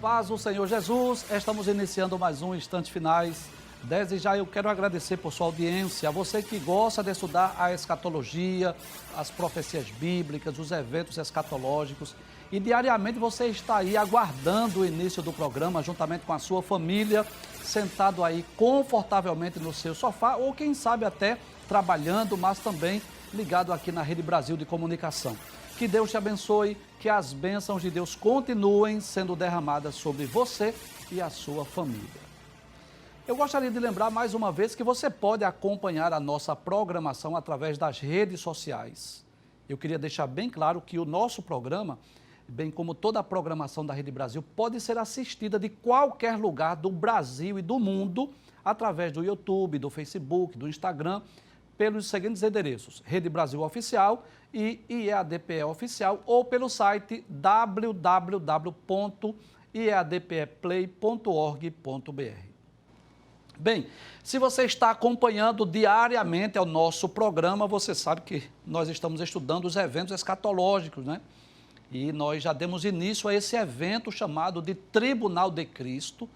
paz do Senhor Jesus, estamos iniciando mais um Instantes Finais. Desde já eu quero agradecer por sua audiência, a você que gosta de estudar a escatologia, as profecias bíblicas, os eventos escatológicos. E diariamente você está aí aguardando o início do programa, juntamente com a sua família, sentado aí confortavelmente no seu sofá, ou quem sabe até trabalhando, mas também ligado aqui na Rede Brasil de Comunicação. Que Deus te abençoe, que as bênçãos de Deus continuem sendo derramadas sobre você e a sua família. Eu gostaria de lembrar mais uma vez que você pode acompanhar a nossa programação através das redes sociais. Eu queria deixar bem claro que o nosso programa, bem como toda a programação da Rede Brasil, pode ser assistida de qualquer lugar do Brasil e do mundo através do YouTube, do Facebook, do Instagram, pelos seguintes endereços: Rede Brasil Oficial e IEADPE Oficial, ou pelo site www.iadpeplay.org.br. Bem, se você está acompanhando diariamente o nosso programa, você sabe que nós estamos estudando os eventos escatológicos, né? E nós já demos início a esse evento chamado de Tribunal de Cristo.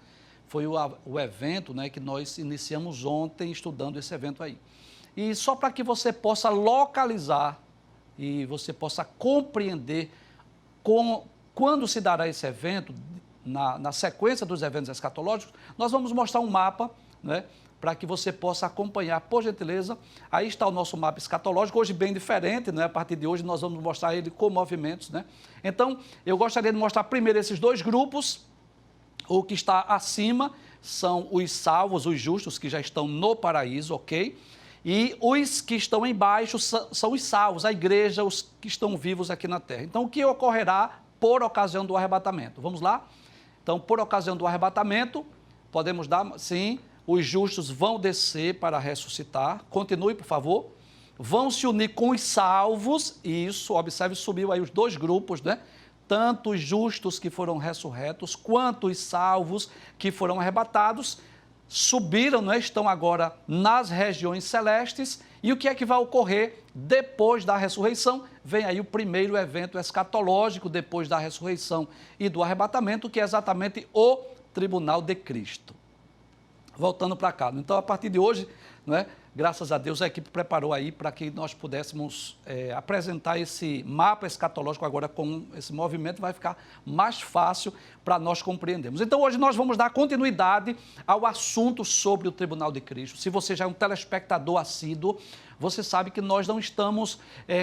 Foi o evento, né, que nós iniciamos ontem estudando esse evento aí. E só para que você possa localizar e você possa compreender quando se dará esse evento, na sequência dos eventos escatológicos, nós vamos mostrar um mapa, né, para que você possa acompanhar, por gentileza. Aí está o nosso mapa escatológico, hoje bem diferente, né? A partir de hoje nós vamos mostrar ele com movimentos, né? Então, eu gostaria de mostrar primeiro esses dois grupos. O que está acima são os salvos, os justos que já estão no paraíso, ok? E os que estão embaixo são os salvos, a igreja, os que estão vivos aqui na terra. Então, o que ocorrerá por ocasião do arrebatamento? Vamos lá? Então, por ocasião do arrebatamento, podemos dar, sim, os justos vão descer para ressuscitar. Continue, por favor. Vão se unir com os salvos. Isso, observe, subiu aí os dois grupos, né? Tanto os justos que foram ressurretos, quanto os salvos que foram arrebatados, subiram, né? Estão agora nas regiões celestes. E o que é que vai ocorrer depois da ressurreição? Vem aí o primeiro evento escatológico depois da ressurreição e do arrebatamento, que é exatamente o Tribunal de Cristo. Voltando para cá. Então, a partir de hoje, né, graças a Deus, a equipe preparou aí para que nós pudéssemos apresentar esse mapa escatológico agora com esse movimento, vai ficar mais fácil para nós compreendermos. Então, hoje nós vamos dar continuidade ao assunto sobre o Tribunal de Cristo. Se você já é um telespectador assíduo, você sabe que nós não estamos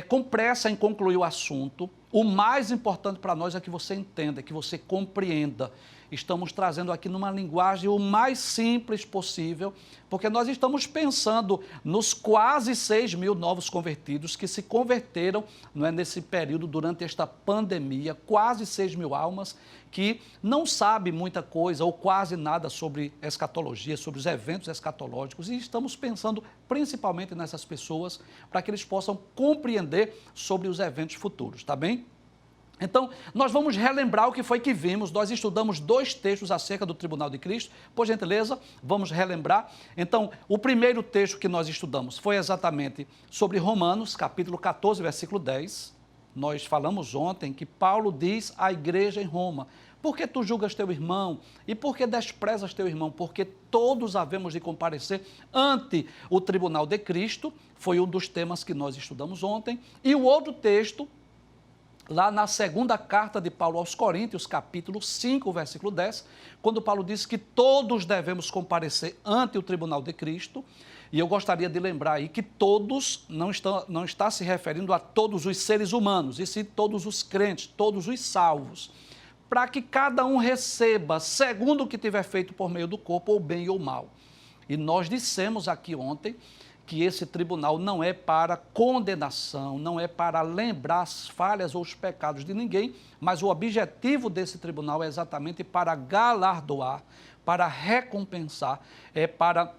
com pressa em concluir o assunto. O mais importante para nós é que você entenda, que você compreenda. Estamos trazendo aqui numa linguagem o mais simples possível, porque nós estamos pensando nos quase 6 mil novos convertidos que se converteram, não é, nesse período durante esta pandemia, quase 6 mil almas que não sabem muita coisa ou quase nada sobre escatologia, sobre os eventos escatológicos, e estamos pensando principalmente nessas pessoas para que eles possam compreender sobre os eventos futuros, tá bem? Então, nós vamos relembrar o que foi que vimos. Nós estudamos 2 textos acerca do Tribunal de Cristo. Por gentileza, vamos relembrar. Então, o primeiro texto que nós estudamos foi exatamente sobre Romanos, capítulo 14, versículo 10. Nós falamos ontem que Paulo diz à igreja em Roma: por que tu julgas teu irmão? E por que desprezas teu irmão? Porque todos havemos de comparecer ante o Tribunal de Cristo. Foi um dos temas que nós estudamos ontem. E o outro texto, lá na segunda carta de Paulo aos Coríntios, capítulo 5, versículo 10, quando Paulo diz que todos devemos comparecer ante o Tribunal de Cristo. E eu gostaria de lembrar aí que todos não está se referindo a todos os seres humanos, e sim todos os crentes, todos os salvos, para que cada um receba, segundo o que tiver feito por meio do corpo, ou bem ou mal. E nós dissemos aqui ontem que esse tribunal não é para condenação, não é para lembrar as falhas ou os pecados de ninguém, mas o objetivo desse tribunal é exatamente para galardoar, para recompensar, para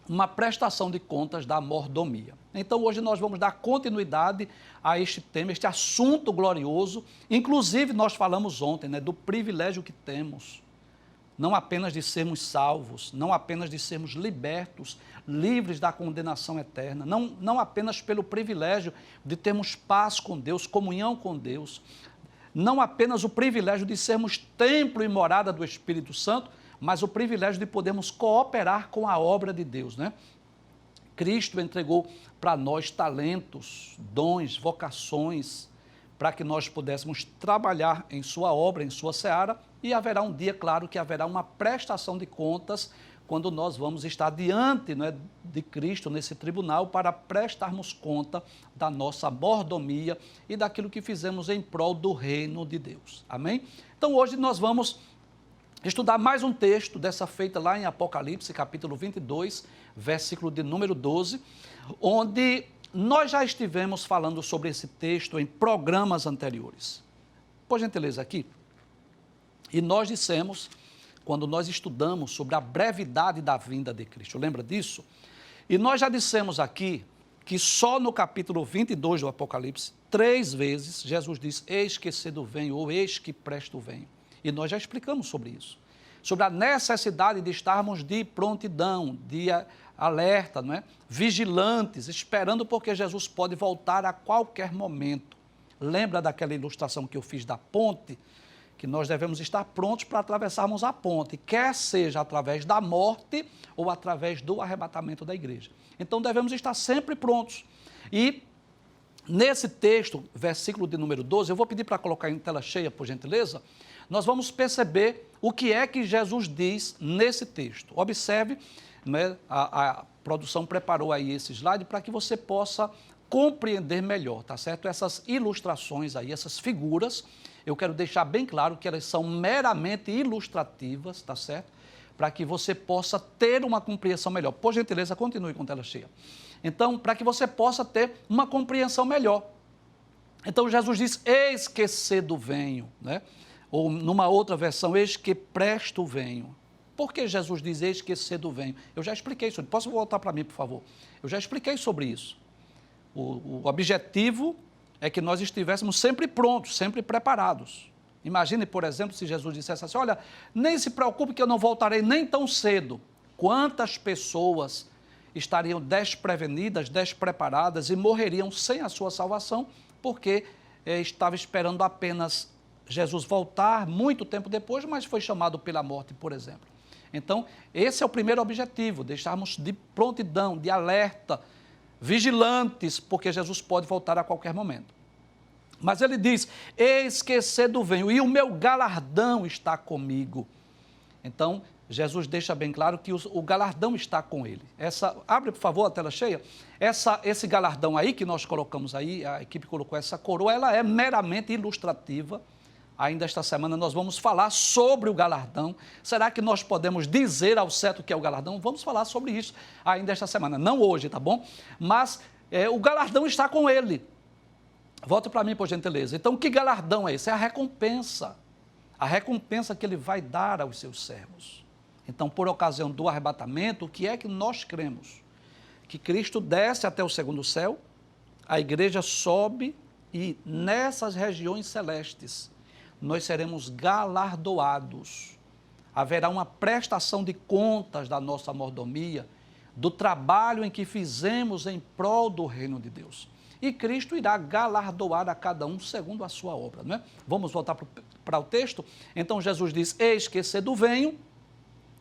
uma prestação de contas da mordomia. Então, hoje nós vamos dar continuidade a este tema, este assunto glorioso. Inclusive, nós falamos ontem, né, do privilégio que temos, não apenas de sermos salvos, não apenas de sermos libertos, livres da condenação eterna, não apenas pelo privilégio de termos paz com Deus, comunhão com Deus, não apenas o privilégio de sermos templo e morada do Espírito Santo, mas o privilégio de podermos cooperar com a obra de Deus, né? Cristo entregou para nós talentos, dons, vocações, para que nós pudéssemos trabalhar em sua obra, em sua seara, e haverá um dia, claro, que haverá uma prestação de contas quando nós vamos estar diante, né, de Cristo nesse tribunal para prestarmos conta da nossa mordomia e daquilo que fizemos em prol do reino de Deus. Amém? Então hoje nós vamos estudar mais um texto dessa feita lá em Apocalipse, capítulo 22, versículo de número 12, onde nós já estivemos falando sobre esse texto em programas anteriores. Por gentileza aqui. E nós dissemos, quando nós estudamos sobre a brevidade da vinda de Cristo, lembra disso? E nós já dissemos aqui que só no capítulo 22 do Apocalipse, 3 vezes, Jesus diz, eis que cedo venho, ou eis que presto venho. E nós já explicamos sobre isso. Sobre a necessidade de estarmos de prontidão, de alerta, não é? Vigilantes, esperando porque Jesus pode voltar a qualquer momento. Lembra daquela ilustração que eu fiz da ponte? Que nós devemos estar prontos para atravessarmos a ponte, quer seja através da morte ou através do arrebatamento da igreja. Então devemos estar sempre prontos. E nesse texto, versículo de número 12, eu vou pedir para colocar em tela cheia, por gentileza, nós vamos perceber o que é que Jesus diz nesse texto. Observe, né, a produção preparou aí esse slide para que você possa compreender melhor, tá certo? Essas ilustrações aí, essas figuras, eu quero deixar bem claro que elas são meramente ilustrativas, tá certo? Para que você possa ter uma compreensão melhor. Por gentileza, continue com tela cheia. Então, para que você possa ter uma compreensão melhor. Então, Jesus diz, eis que cedo venho, né? Ou numa outra versão, eis que presto venho. Por que Jesus diz, eis que cedo venho? Eu já expliquei isso. Posso voltar para mim, por favor? Eu já expliquei sobre isso. O objetivo é que nós estivéssemos sempre prontos, sempre preparados. Imagine, por exemplo, se Jesus dissesse assim, olha, nem se preocupe que eu não voltarei nem tão cedo. Quantas pessoas estariam desprevenidas, despreparadas e morreriam sem a sua salvação, porque estava esperando apenas Jesus voltar muito tempo depois, mas foi chamado pela morte, por exemplo. Então, esse é o primeiro objetivo, deixarmos de prontidão, de alerta, vigilantes, porque Jesus pode voltar a qualquer momento. Mas ele diz, eis que cedo venho, e o meu galardão está comigo. Então, Jesus deixa bem claro que o galardão está com ele. Abre, por favor, a tela cheia. Esse galardão aí que nós colocamos aí, a equipe colocou essa coroa, ela é meramente ilustrativa. Ainda esta semana nós vamos falar sobre o galardão. Será que nós podemos dizer ao certo o que é o galardão? Vamos falar sobre isso ainda esta semana. Não hoje, tá bom? Mas o galardão está com ele. Volta para mim, por gentileza. Então, que galardão é esse? É a recompensa. A recompensa que ele vai dar aos seus servos. Então, por ocasião do arrebatamento, o que é que nós cremos? Que Cristo desce até o segundo céu, a igreja sobe e nessas regiões celestes nós seremos galardoados. Haverá uma prestação de contas da nossa mordomia, do trabalho em que fizemos em prol do reino de Deus. E Cristo irá galardoar a cada um segundo a sua obra, não é? Vamos voltar para o texto? Então Jesus diz, eis que cedo venho,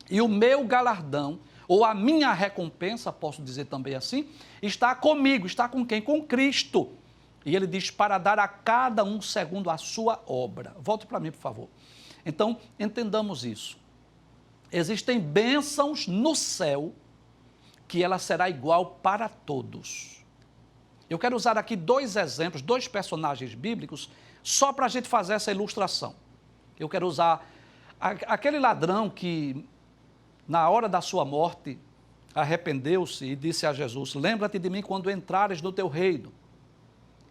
e o meu galardão, ou a minha recompensa, posso dizer também assim, está comigo. Está com quem? Com Cristo. E ele diz, para dar a cada um segundo a sua obra. Volte para mim, por favor. Então, entendamos isso. Existem bênçãos no céu, que ela será igual para todos. Eu quero usar aqui 2 exemplos, 2 personagens bíblicos, só para a gente fazer essa ilustração. Eu quero usar aquele ladrão que, na hora da sua morte, arrependeu-se e disse a Jesus, lembra-te de mim quando entrares no teu reino.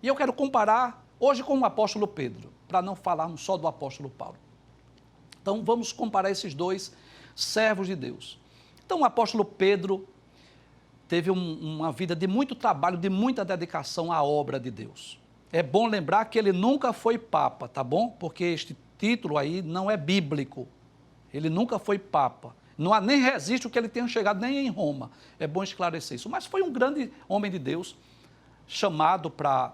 E eu quero comparar hoje com o apóstolo Pedro, para não falarmos só do apóstolo Paulo. Então, vamos comparar esses 2 servos de Deus. Então, o apóstolo Pedro teve uma vida de muito trabalho, de muita dedicação à obra de Deus. É bom lembrar que ele nunca foi papa, tá bom? Porque este título aí não é bíblico. Ele nunca foi papa. Não há nem registro que ele tenha chegado nem em Roma. É bom esclarecer isso. Mas foi um grande homem de Deus, chamado para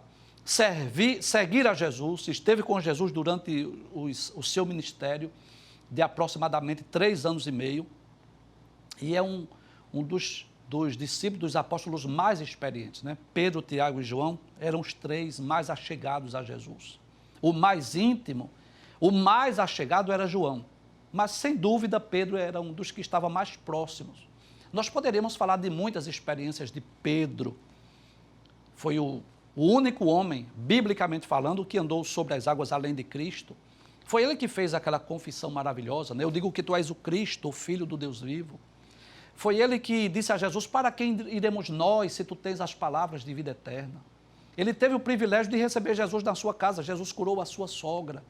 seguir a Jesus, esteve com Jesus durante o seu ministério de aproximadamente 3 anos e meio, e é um dos discípulos, dos apóstolos mais experientes, né? Pedro, Tiago e João eram os 3 mais achegados a Jesus. O mais íntimo, o mais achegado era João, mas sem dúvida Pedro era um dos que estava mais próximos. Nós poderíamos falar de muitas experiências de Pedro. Foi o único homem, biblicamente falando, que andou sobre as águas além de Cristo. Foi ele que fez aquela confissão maravilhosa, né? Eu digo que tu és o Cristo, o Filho do Deus vivo. Foi ele que disse a Jesus, para quem iremos nós, se tu tens as palavras de vida eterna? Ele teve o privilégio de receber Jesus na sua casa, Jesus curou a sua sogra.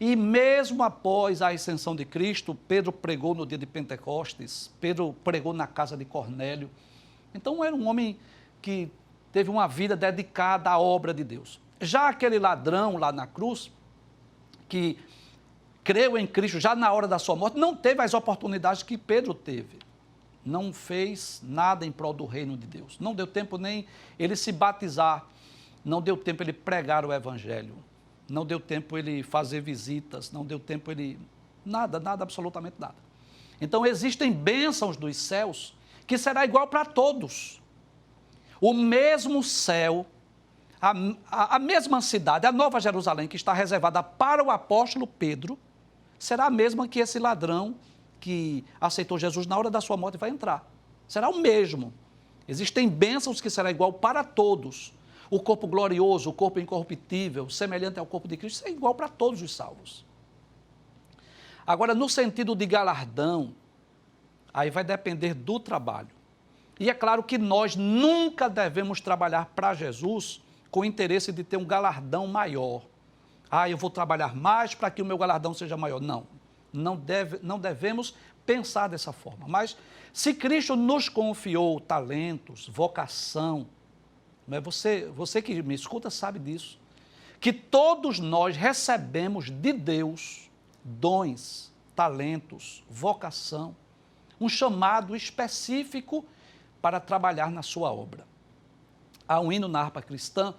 E mesmo após a ascensão de Cristo, Pedro pregou no dia de Pentecostes, Pedro pregou na casa de Cornélio. Então era um homem que teve uma vida dedicada à obra de Deus. Já aquele ladrão lá na cruz, que creu em Cristo já na hora da sua morte, não teve as oportunidades que Pedro teve. Não fez nada em prol do reino de Deus. Não deu tempo nem ele se batizar, não deu tempo ele pregar o evangelho, não deu tempo ele fazer visitas, não deu tempo ele... Nada, absolutamente nada. Então existem bênçãos dos céus que será igual para todos. O mesmo céu, a mesma cidade, a Nova Jerusalém, que está reservada para o apóstolo Pedro, será a mesma que esse ladrão que aceitou Jesus na hora da sua morte vai entrar. Será o mesmo. Existem bênçãos que será igual para todos. O corpo glorioso, o corpo incorruptível, semelhante ao corpo de Cristo, é igual para todos os salvos. Agora, no sentido de galardão, aí vai depender do trabalho. E é claro que nós nunca devemos trabalhar para Jesus com o interesse de ter um galardão maior. Eu vou trabalhar mais para que o meu galardão seja maior. Não devemos pensar dessa forma. Mas se Cristo nos confiou talentos, vocação, né? Você que me escuta sabe disso, que todos nós recebemos de Deus dons, talentos, vocação, um chamado específico para trabalhar na sua obra. Há um hino na harpa cristã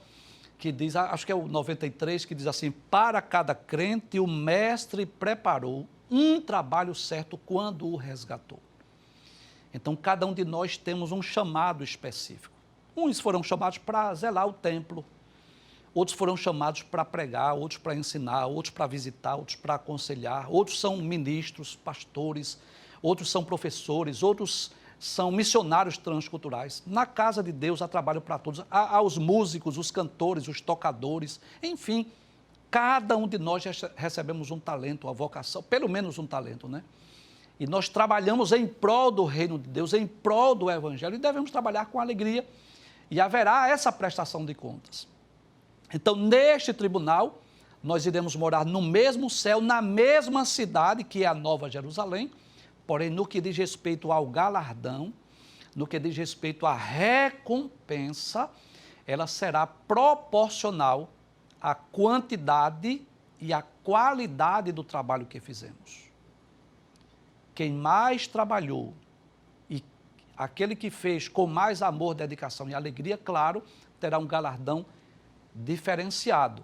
que diz, acho que é o 93, que diz assim, para cada crente o mestre preparou um trabalho certo quando o resgatou. Então, cada um de nós temos um chamado específico. Uns foram chamados para zelar o templo, outros foram chamados para pregar, outros para ensinar, outros para visitar, outros para aconselhar, outros são ministros, pastores, outros são professores, outros são missionários transculturais. Na casa de Deus há trabalho para todos, há os músicos, os cantores, os tocadores, enfim, cada um de nós recebemos um talento, uma vocação, pelo menos um talento, né? E nós trabalhamos em prol do reino de Deus, em prol do evangelho, e devemos trabalhar com alegria, e haverá essa prestação de contas. Então, neste tribunal, nós iremos morar no mesmo céu, na mesma cidade, que é a Nova Jerusalém, porém, no que diz respeito ao galardão, no que diz respeito à recompensa, ela será proporcional à quantidade e à qualidade do trabalho que fizemos. Quem mais trabalhou e aquele que fez com mais amor, dedicação e alegria, claro, terá um galardão diferenciado.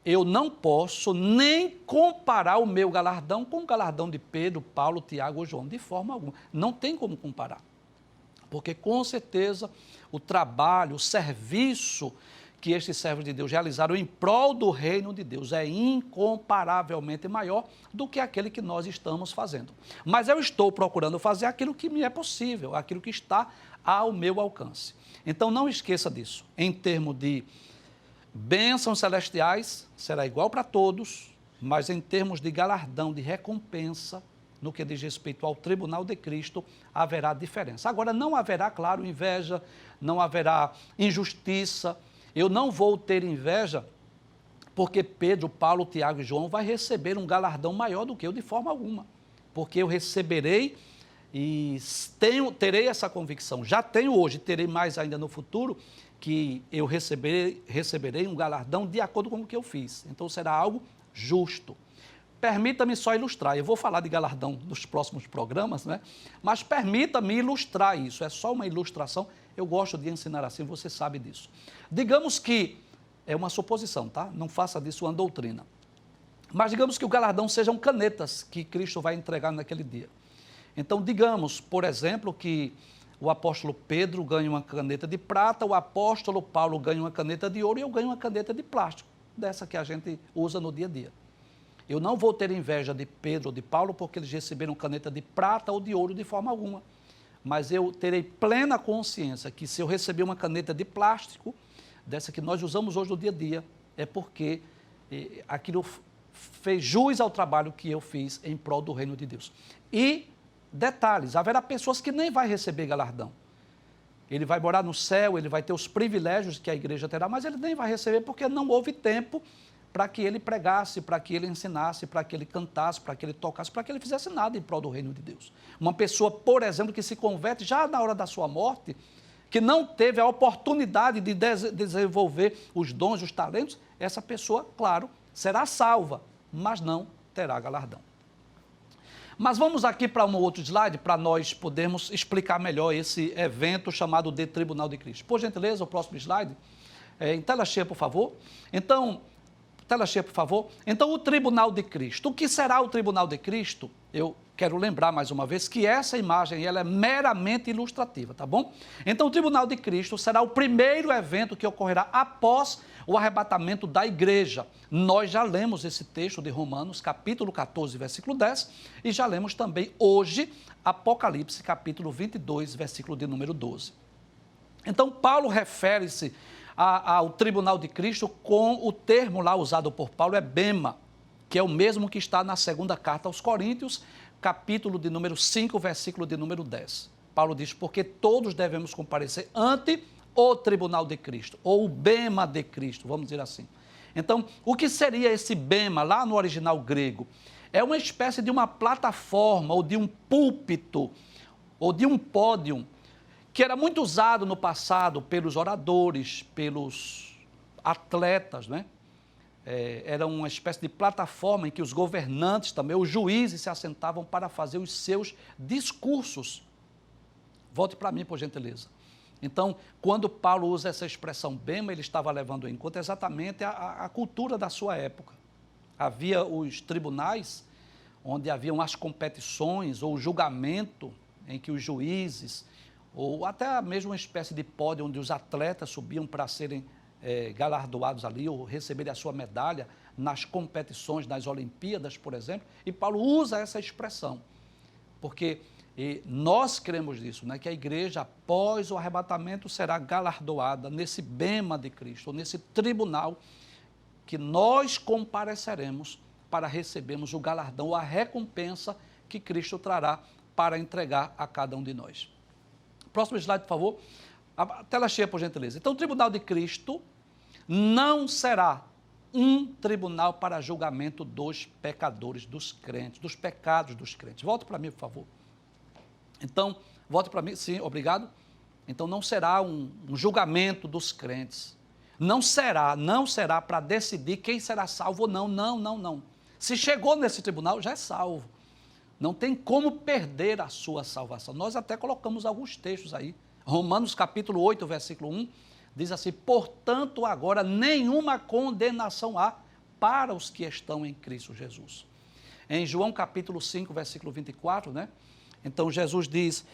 Eu não posso nem comparar o meu galardão com o galardão de Pedro, Paulo, Tiago ou João, de forma alguma. Não tem como comparar. Porque, com certeza, o trabalho, o serviço que estes servos de Deus realizaram em prol do reino de Deus é incomparavelmente maior do que aquele que nós estamos fazendo. Mas eu estou procurando fazer aquilo que me é possível, aquilo que está ao meu alcance. Então, não esqueça disso. Em termos de bênçãos celestiais, será igual para todos, mas em termos de galardão, de recompensa, no que diz respeito ao tribunal de Cristo, haverá diferença. Agora, não haverá, claro, inveja, não haverá injustiça. Eu não vou ter inveja porque Pedro, Paulo, Tiago e João vai receber um galardão maior do que eu de forma alguma. Porque eu receberei e terei essa convicção. Já tenho hoje, terei mais ainda no futuro, que eu receberei um galardão de acordo com o que eu fiz. Então será algo justo. Permita-me só ilustrar. Eu vou falar de galardão nos próximos programas, né? Mas permita-me ilustrar isso. É só uma ilustração. Eu gosto de ensinar assim, você sabe disso. Digamos que É uma suposição, tá? Não faça disso uma doutrina. Mas digamos que o galardão sejam canetas que Cristo vai entregar naquele dia. Então, digamos, por exemplo, que o apóstolo Pedro ganha uma caneta de prata, o apóstolo Paulo ganha uma caneta de ouro e eu ganho uma caneta de plástico, dessa que a gente usa no dia a dia. Eu não vou ter inveja de Pedro ou de Paulo porque eles receberam caneta de prata ou de ouro de forma alguma. Mas eu terei plena consciência que se eu receber uma caneta de plástico, dessa que nós usamos hoje no dia a dia, é porque aquilo fez jus ao trabalho que eu fiz em prol do reino de Deus. E, detalhes, haverá pessoas que nem vai receber galardão. Ele vai morar no céu, ele vai ter os privilégios que a igreja terá, mas ele nem vai receber porque não houve tempo para que ele pregasse, para que ele ensinasse, para que ele cantasse, para que ele tocasse, para que ele fizesse nada em prol do reino de Deus. Uma pessoa, por exemplo, que se converte já na hora da sua morte, que não teve a oportunidade de desenvolver os dons e os talentos, essa pessoa, claro, será salva, mas não terá galardão. Mas vamos aqui para um outro slide, para nós podermos explicar melhor esse evento chamado de Tribunal de Cristo. Por gentileza, o próximo slide. Em tela cheia, por favor. Então, tela cheia, por favor. Então, o Tribunal de Cristo. O que será o Tribunal de Cristo? Eu quero lembrar mais uma vez que essa imagem ela é meramente ilustrativa, tá bom? Então, o Tribunal de Cristo será o primeiro evento que ocorrerá após o arrebatamento da igreja. Nós já lemos esse texto de Romanos, capítulo 14, versículo 10, e já lemos também hoje Apocalipse, capítulo 22, versículo de número 12. Então, Paulo refere-se ao Tribunal de Cristo com o termo lá usado por Paulo, é bema, que é o mesmo que está na segunda carta aos Coríntios, capítulo de número 5, versículo de número 10. Paulo diz, porque todos devemos comparecer ante o Tribunal de Cristo, ou o bema de Cristo, vamos dizer assim. Então, o que seria esse bema lá no original grego? É uma espécie de uma plataforma, ou de um púlpito, ou de um pódio, que era muito usado no passado pelos oradores, pelos atletas, né? Era uma espécie de plataforma em que os governantes também, os juízes se assentavam para fazer os seus discursos. Volte para mim, por gentileza. Então, quando Paulo usa essa expressão bema, ele estava levando em conta exatamente a cultura da sua época. Havia os tribunais, onde haviam as competições ou o julgamento, em que os juízes, ou até mesmo uma espécie de pódio, onde os atletas subiam para serem galardoados ali, ou receberem a sua medalha nas competições, nas Olimpíadas, por exemplo, e Paulo usa essa expressão, porque nós cremos nisso, né, que a igreja, após o arrebatamento, será galardoada nesse bema de Cristo, nesse tribunal, que nós compareceremos para recebermos o galardão, a recompensa que Cristo trará para entregar a cada um de nós. Próximo slide, por favor. A tela cheia, por gentileza. Então, o Tribunal de Cristo não será um tribunal para julgamento dos pecadores, dos crentes, dos pecados dos crentes. Volte para mim, por favor. Então, volte para mim, sim, obrigado. Então, não será um julgamento dos crentes. Não será para decidir quem será salvo ou não, não. Se chegou nesse tribunal, já é salvo. Não tem como perder a sua salvação. Nós até colocamos alguns textos aí. Romanos capítulo 8, versículo 1, diz assim, portanto, agora nenhuma condenação há para os que estão em Cristo Jesus. Em João capítulo 5, versículo 24, né? Então, Jesus diz,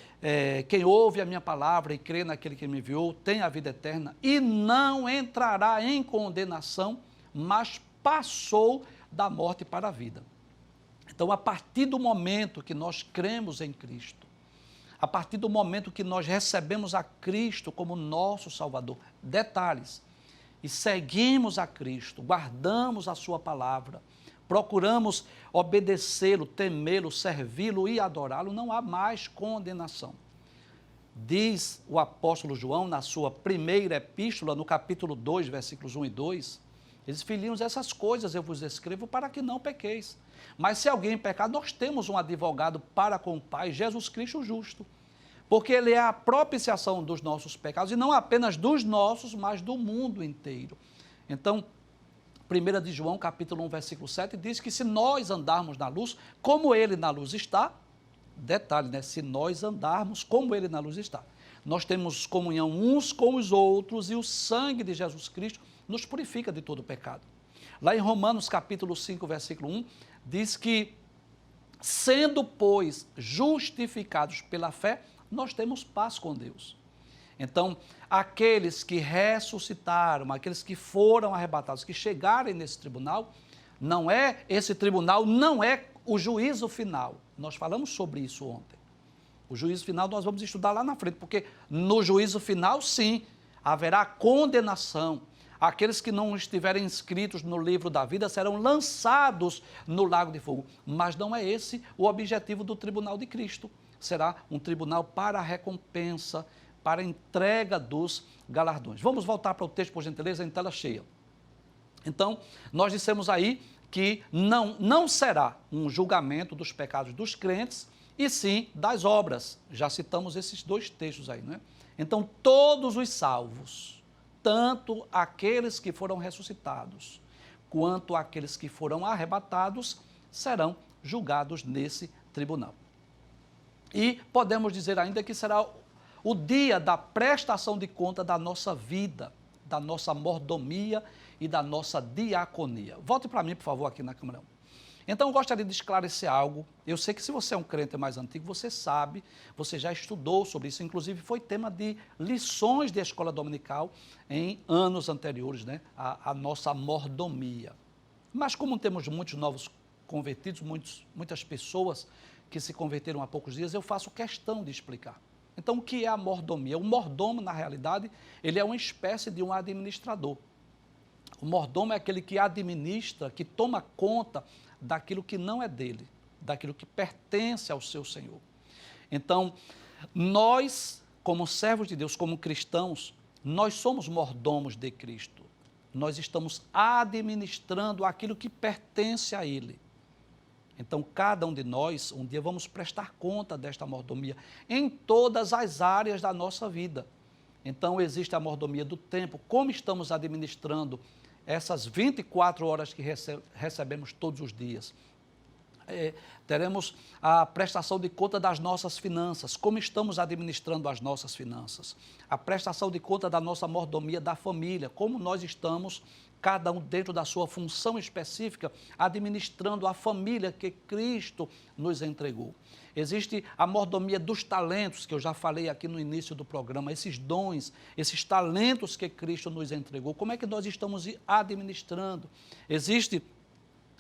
quem ouve a minha palavra e crê naquele que me enviou, tem a vida eterna e não entrará em condenação, mas passou da morte para a vida. Então, a partir do momento que nós cremos em Cristo, a partir do momento que nós recebemos a Cristo como nosso Salvador, detalhes, e seguimos a Cristo, guardamos a sua palavra, procuramos obedecê-lo, temê-lo, servi-lo e adorá-lo, não há mais condenação. Diz o apóstolo João, na sua primeira epístola, no capítulo 2, versículos 1 e 2, diz, filhinhos, essas coisas eu vos escrevo para que não pequeis. Mas se alguém pecar, nós temos um advogado para com o Pai, Jesus Cristo justo. Porque ele é a propiciação dos nossos pecados, e não apenas dos nossos, mas do mundo inteiro. Então, 1 de João, capítulo 1, versículo 7, diz que se nós andarmos na luz, como ele na luz está, detalhe, né? Se nós andarmos como ele na luz está, nós temos comunhão uns com os outros, e o sangue de Jesus Cristo nos purifica de todo pecado. Lá em Romanos capítulo 5, versículo 1, diz que, sendo, pois, justificados pela fé, nós temos paz com Deus. Então, aqueles que ressuscitaram, aqueles que foram arrebatados, que chegarem nesse tribunal, esse tribunal não é o juízo final. Nós falamos sobre isso ontem. O juízo final nós vamos estudar lá na frente, porque no juízo final, sim, haverá condenação. Aqueles que não estiverem inscritos no livro da vida serão lançados no lago de fogo. Mas não é esse o objetivo do tribunal de Cristo. Será um tribunal para a recompensa, para a entrega dos galardões. Vamos voltar para o texto, por gentileza, em tela cheia. Então, nós dissemos aí que não será um julgamento dos pecados dos crentes, e sim das obras. Já citamos esses dois textos aí, não é? Então, todos os salvos, tanto aqueles que foram ressuscitados, quanto aqueles que foram arrebatados, serão julgados nesse tribunal. E podemos dizer ainda que será o dia da prestação de conta da nossa vida, da nossa mordomia e da nossa diaconia. Volte para mim, por favor, aqui na câmera. Então, eu gostaria de esclarecer algo. Eu sei que se você é um crente mais antigo, você sabe, você já estudou sobre isso, inclusive foi tema de lições de escola dominical em anos anteriores, né? A nossa mordomia. Mas como temos muitos novos convertidos, muitas pessoas que se converteram há poucos dias, eu faço questão de explicar. Então, o que é a mordomia? O mordomo, na realidade, ele é uma espécie de um administrador. O mordomo é aquele que administra, que toma conta daquilo que não é dele, daquilo que pertence ao seu Senhor. Então, nós, como servos de Deus, como cristãos, nós somos mordomos de Cristo. Nós estamos administrando aquilo que pertence a Ele. Então, cada um de nós, um dia vamos prestar conta desta mordomia em todas as áreas da nossa vida. Então, existe a mordomia do tempo, como estamos administrando essas 24 horas que recebemos todos os dias. Teremos a prestação de conta das nossas finanças, como estamos administrando as nossas finanças. A prestação de conta da nossa mordomia da família, como nós estamos, cada um dentro da sua função específica, administrando a família que Cristo nos entregou. Existe a mordomia dos talentos, que eu já falei aqui no início do programa, esses dons, esses talentos que Cristo nos entregou, como é que nós estamos administrando? Existe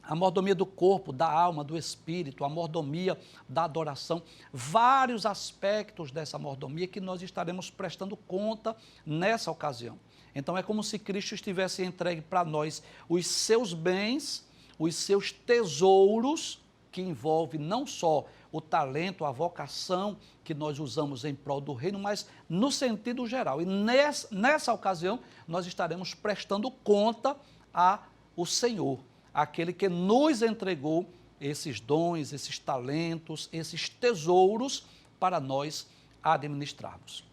a mordomia do corpo, da alma, do espírito, a mordomia da adoração, vários aspectos dessa mordomia que nós estaremos prestando conta nessa ocasião. Então é como se Cristo estivesse entregue para nós os seus bens, os seus tesouros, que envolve não só o talento, a vocação que nós usamos em prol do reino, mas no sentido geral. E nessa ocasião nós estaremos prestando conta ao Senhor, aquele que nos entregou esses dons, esses talentos, esses tesouros para nós administrarmos.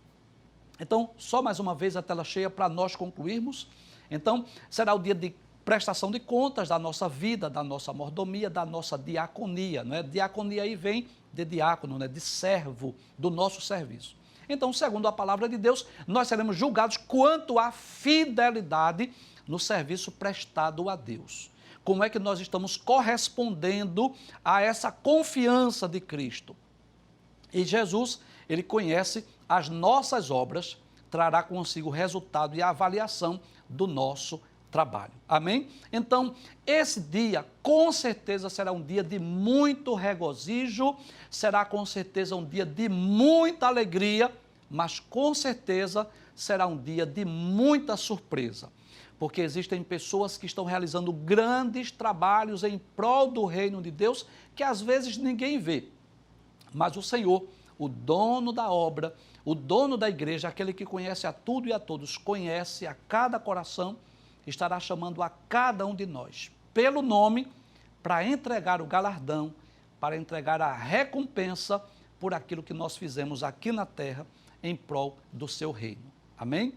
Então, só mais uma vez a tela cheia para nós concluirmos. Então, será o dia de prestação de contas da nossa vida, da nossa mordomia, da nossa diaconia. Não é? Diaconia aí vem de diácono, né? De servo, do nosso serviço. Então, segundo a palavra de Deus, nós seremos julgados quanto à fidelidade no serviço prestado a Deus. Como é que nós estamos correspondendo a essa confiança de Cristo? E Jesus, ele conhece as nossas obras, trará consigo o resultado e a avaliação do nosso trabalho. Amém? Então, esse dia, com certeza, será um dia de muito regozijo, será com certeza um dia de muita alegria, mas com certeza será um dia de muita surpresa. Porque existem pessoas que estão realizando grandes trabalhos em prol do reino de Deus, que às vezes ninguém vê. Mas o Senhor, o dono da obra, o dono da igreja, aquele que conhece a tudo e a todos, conhece a cada coração, estará chamando a cada um de nós, pelo nome, para entregar o galardão, para entregar a recompensa por aquilo que nós fizemos aqui na terra, em prol do seu reino. Amém?